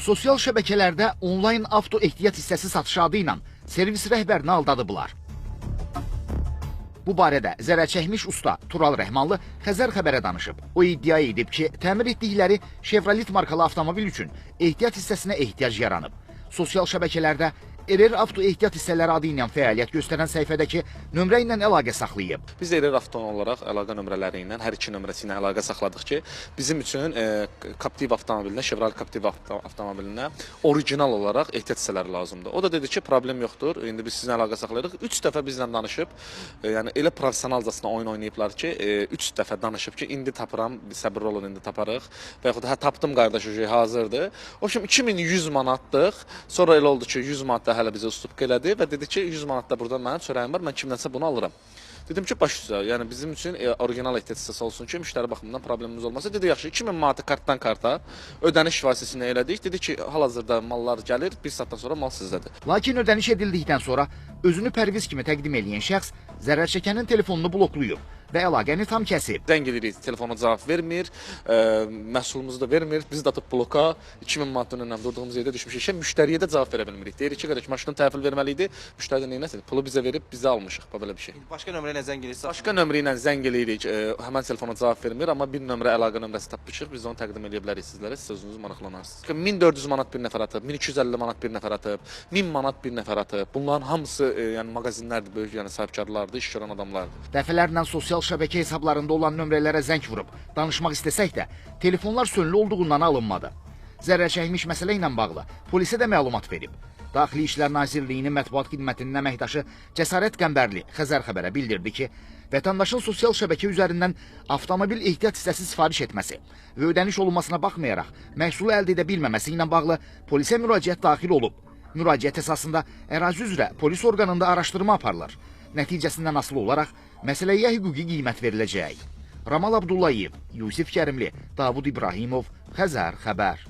Sosial şəbəkələrdə onlayn avto ehtiyat hissəsi satışı adı ilə servis rəhbərini aldadıblar. Bu barədə zərərçəkmiş usta Tural Rəhmanlı Xəzər xəbərə danışıb. O iddia edib ki, təmir etdikləri Chevrolet markalı avtomobil üçün ehtiyat hissəsinə ehtiyac yaranıb. Sosial şəbəkələrdə Erer Avto ehtiyat hissələri adı ilə fəaliyyət göstərən səhifədəki nömrə ilə əlaqə saxlayıb. Biz Erer Avto olaraq əlaqə nömrələri ilə, hər iki nömrəsi ilə əlaqə saxladıq ki, bizim üçün Captiva avtomobilinə, Chevrolet Captiva avtomobilinə orijinal olaraq ehtiyat hissələri lazımdır. O da dedi ki, problem yoxdur, indi biz sizinlə əlaqə saxlayırıq. 3 dəfə bizlə danışıb, yəni elə professionalcasına oyun oynayıblar ki, 3 dəfə danışıb ki, indi tapıram, səbirli olun, indi taparıq. Və yaxud da tapdım qardaş, hazırdır. O kimi 2100 manatlıq, sonra elə oldu ki, 100 manat da hələ bizə ustupq elədi və dedi ki, 100 manat da burada mənim çörəyim var, mən kimdənsə bunu alıram. Dedim ki, baş üstə, yəni bizim üçün orijinal ehtiyat hissəsi olsun ki, müştəri baxımından problemimiz olmasa. Dedi, yaxşı, 2000 manatı kartdan karta ödəniş vasitəsilə elədik. Dedi ki, hal-hazırda mallar gəlir, bir saatdan sonra mal sizdədir. Lakin ödəniş edildikdən sonra özünü pərviz kimi təqdim edən şəxs zərər çəkənin telefonunu bloklayıb və əlaqəni tam kəsib. Zəng edirik, telefona cavab vermir, məhsulumuzu da vermir. Biz də atıb bloka 2000 manat önündən durduğumuz yerdə düşmüşük. Müştəriyə də cavab verə bilmirik. Deyirik ki, qardaş, maşının təhvil verməli idi. Müştəri də neynəsə, pulu bizə verib, bizə almışıq. Belə bir şey. Başqa nömrə ilə zəng edirsiniz? Başqa nömrə ilə zəng edirik. Həmən telefona cavab vermir, amma bir nömrə əlaqə nömrəsi tapmışıq. Biz onu təqdim edə bilərik sizlərə. Siz özünüz maraqlanarsınız. 1400 manat bir nəfər atıb, 1250 manat bir nəfər atıb, 1000 manat bir nəfər atıb. Bunların hamısı yəni mağazinlərdir, böyük yəni sahibkarlardır, iş görən adamlardır. Dəfələrlə sosial şəbəkə hesablarında olan nömrələrə zəng vurub danışmaq istəsək də, telefonlar sönülü olduğundan alınmadı. Zərər çəkmiş məsələ ilə bağlı polisə də məlumat verib. Daxili İşlər Nazirliyinin mətbuat xidmətinin əməkdaşı Cəsarət Qəmbərli Xəzər xəbərə bildirdi ki, vətəndaşın sosial şəbəkə üzərindən avtomobil ehtiyat hissəsi sifariş etməsi və ödəniş olunmasına baxmayaraq məhsulu əldə edə bilməməsi ilə bağlı polisə müraciət daxil olub. Müraciət əsasında ərazi üzrə polis orqanında araşdırma aparılır. Nəticəsindən asılı olaraq məsələyə hüquqi qiymət veriləcək. Ramal Abdullayev, Yusif Kərimli, Davud İbrahimov, Xəzər xəbər.